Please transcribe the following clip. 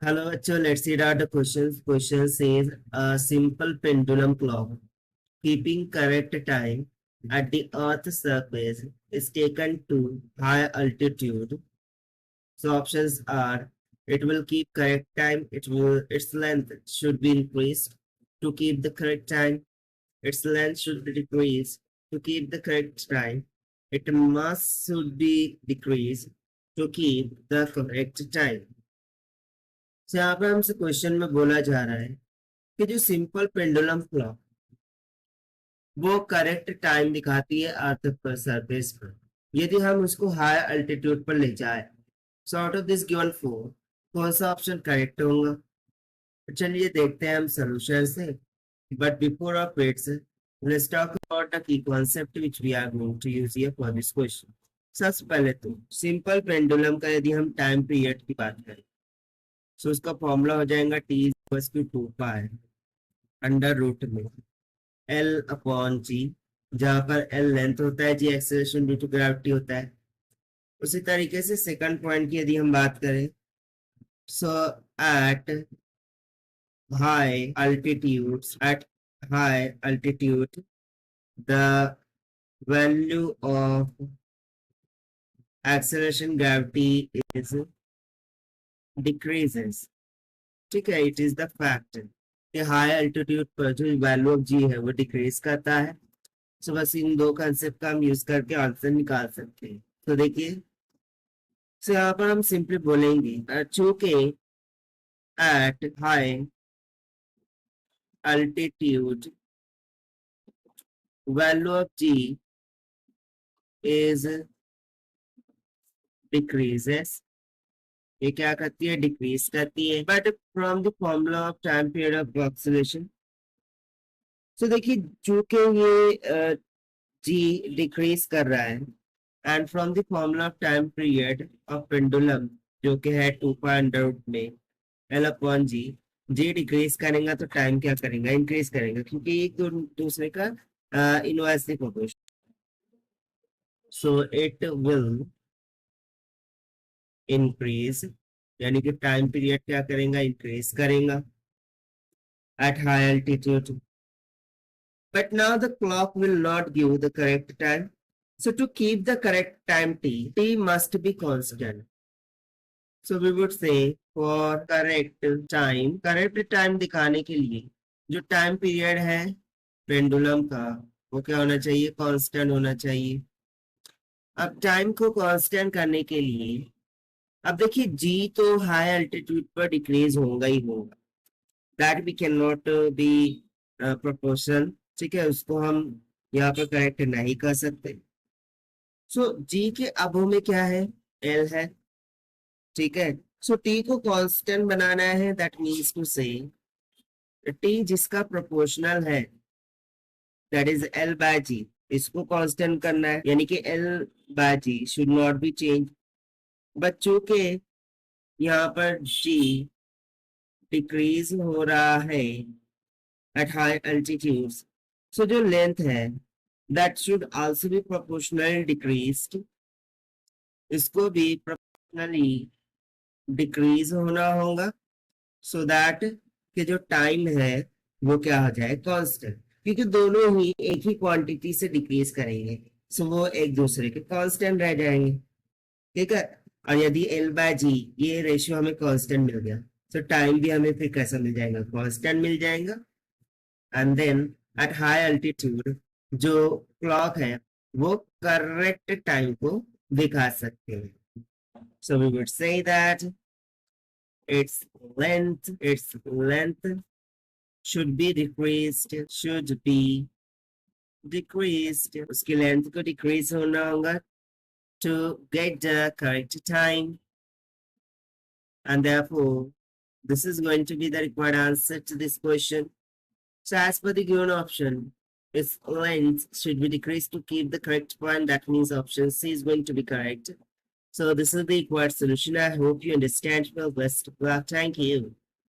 Hello, actually, let's read out the questions. Question says a simple pendulum clock keeping correct time at the Earth's surface is taken to high altitude. So options are it will keep correct time, its length should be increased to keep the correct time, its length should be decreased to keep the correct time, it must should be decreased to keep the correct time. So यहाँ पे हमसे question में बोला जा रहा है कि जो सिंपल पेंडुलम क्लॉक वो करेक्ट टाइम दिखाती है अर्थ पर सरफेस पर यदि हम उसको हाई अल्टीट्यूड पर ले जाए। So out of this given four कौन सा ऑप्शन करेक्ट होगा? तो चलिए देखते हैं हम सोल्यूशन से। But before of its let's talk about the key concept which we are going to use here for this question. सबसे पहले तो सिंपल पेंडुलम का यदि हम टाइम पीरियड की बात करें तो उसका फॉर्मूला हो जाएगा T equals to 2 pi under root में एल अपॉन जी, जहां पर एल लेंथ होता है, g acceleration due to gravity होता है। उसी तरीके से सेकंड पॉइंट की यदि हम बात करें सो eight at high altitude the value of acceleration gravity is decreases। ठीक है, इट इज द फैक्ट कि हाई अल्टीट्यूड पर जो वैल्यू ऑफ जी है वो डिक्रीज करता है। सो बस इन दो कंसेप्ट का हम यूज करके आंसर निकाल सकते हैं। तो देखिए, सो यहाँ पर हम सिंपली बोलेंगे चूंकि at high altitude value of g is decreases, ये क्या करती है? डिक्रीज करती है। But from the formula of time period of oscillation, तो देखिए चूंकि ये जी डिक्रीज कर रहा है and from the formula of time period of pendulum जो कि है 2 पाई अंडर रूट में एल अपॉन जी, जी डिक्रीज करेगा तो टाइम क्या करेगा? इंक्रीज करेगा, क्योंकि एक दूसरे का inversely proportional. So it will increase, यानी कि टाइम पीरियड क्या करेगा? इंक्रीज करेगा at high altitude. But now the clock will not give the correct time. So to keep the correct time t must be constant. So we would say for correct time दिखाने के लिए जो time period है pendulum का वो क्या होना चाहिए? कांस्टेंट होना चाहिए। अब टाइम को कांस्टेंट करने के लिए अब देखिए जी तो हाई अल्टीट्यूड पर डिक्रीज होगा ही होगा, that we can not be proportional. ठीक है, उसको हम यहाँ पर करेक्ट नहीं कर सकते। सो जी के अबो में क्या है? एल है। ठीक है, सो टी को कांस्टेंट बनाना है, that means to say T जिसका प्रोपोर्शनल है that is L by g, इसको कांस्टेंट करना है, यानी कि L by g should not be change. बच्चों के यहाँ पर जी डिक्रीज हो रहा है at high altitudes, so जो लेंथ है that should also be proportionally decreased, इसको भी proportionally decrease होना होगा so that कि जो टाइम है वो क्या हो जाए? कांस्टेंट, क्योंकि दोनों ही एक ही क्वांटिटी से डिक्रीज करेंगे सो वो एक दूसरे के कांस्टेंट रह जाएंगे। ठीक है, और यदि एल बाय जी ये रेशियो हमें कांस्टेंट मिल गया तो टाइम भी हमें फिर कैसा मिल जाएगा? कांस्टेंट मिल जाएगा। And then at high altitude जो क्लॉक है वो करेक्ट टाइम को दिखा सकते हैं। So we would say that its length should be decreased, उसकी लेंथ को डिक्रीज होना होगा to get the correct time, and therefore this is going to be the required answer to this question. So as per the given option, its length should be decreased to keep the correct point. That means option C is going to be correct. So this is the required solution. I hope you understand. Well, best of luck. Thank you.